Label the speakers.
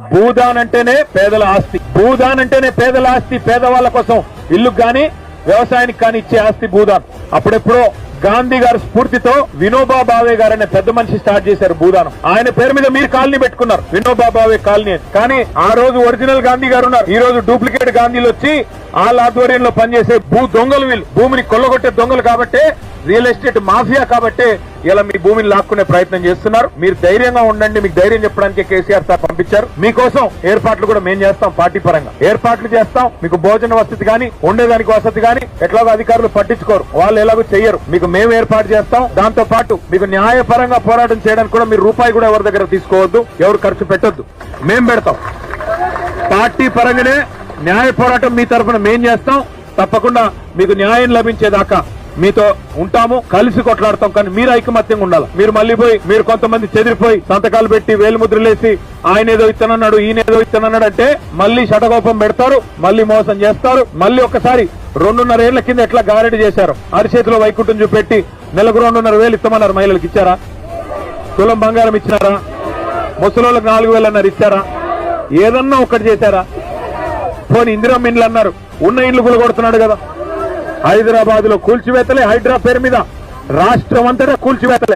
Speaker 1: భూదాన్ అంటేనే పేదల ఆస్తి, భూదాన్ అంటేనే పేదల ఆస్తి. పేదవాళ్ల కోసం ఇల్లు గాని వ్యవసాయానికి కానీ ఇచ్చే ఆస్తి భూదాన్. అప్పుడెప్పుడో గాంధీ గారి స్ఫూర్తితో వినోబా భావే గారు అనే పెద్ద మనిషి స్టార్ట్ చేశారు భూదానం. ఆయన పేరు మీద మీరు కాలనీ పెట్టుకున్నారు, వినోబా భావే కాలనీ అని. కానీ ఆ రోజు ఒరిజినల్ గాంధీ గారు ఉన్నారు, ఈ రోజు డూప్లికేట్ గాంధీలు వచ్చి వాళ్ళ ఆధ్వర్యంలో పనిచేసే భూ దొంగలు వీళ్ళు, భూమిని కొల్లగొట్టే దొంగలు. కాబట్టి రియల్ ఎస్టేట్ మాఫియా కాబట్టి ఇలా మీ భూమిని లాక్కునే ప్రయత్నం చేస్తున్నారు. మీరు ధైర్యంగా ఉండండి, మీకు ధైర్యం చెప్పడానికి కేసీఆర్ సార్ పంపించారు. మీకోసం ఏర్పాట్లు కూడా మేము చేస్తాం, పార్టీ పరంగా ఏర్పాట్లు చేస్తాం. మీకు భోజన వసతి గాని ఉండేదానికి వసతి గాని ఎట్లాగో అధికారులు పట్టించుకోరు, వాళ్ళు ఎలాగో చెయ్యరు, మీకు మేము ఏర్పాటు చేస్తాం. దాంతో పాటు మీకు న్యాయపరంగా పోరాటం చేయడానికి కూడా మీరు రూపాయి కూడా ఎవరి దగ్గర తీసుకోవద్దు, ఎవరు ఖర్చు పెట్టొద్దు, మేము పెడతాం. పార్టీ పరంగానే న్యాయ పోరాటం మీ తరఫున మేం చేస్తాం. తప్పకుండా మీకు న్యాయం లభించేదాకా మీతో ఉంటాము, కలిసి కొట్లాడతాం. కానీ మీరు ఐకమత్యంగా ఉండాలి. మీరు మళ్ళీ పోయి మీరు కొంతమంది చెదిరిపోయి సంతకాలు పెట్టి వేలుముద్రలేసి ఆయన ఏదో ఇత్తనన్నాడు ఈయనేదో ఇత్తనన్నాడు అంటే మళ్ళీ షటకోపం పెడతారు, మళ్ళీ మోసం చేస్తారు. మళ్ళీ ఒక్కసారి 2.5 ఏళ్ల కింద ఎట్లా గారెడి చేశారు, అరిచేతిలో వైకుంఠం చూపెట్టి నెలకు 2.5 ఇస్తామన్నారు. మహిళలకు ఇచ్చారా? తులం బంగారం ఇచ్చినారా? ముసలోళ్ళకి 4,000 అన్నారు, ఇచ్చారా? ఏదన్నా ఒక్కటి చేశారా? పోనీ ఇందిరమ్మ ఇండ్లు అన్నారు, ఉన్న ఇండ్లు కూలగొడుతున్నాడు కదా. హైదరాబాద్ లో కూల్చివేతలే, హైడ్రా పేరు మీద రాష్ట్రం అంతటా కూల్చివేతలే.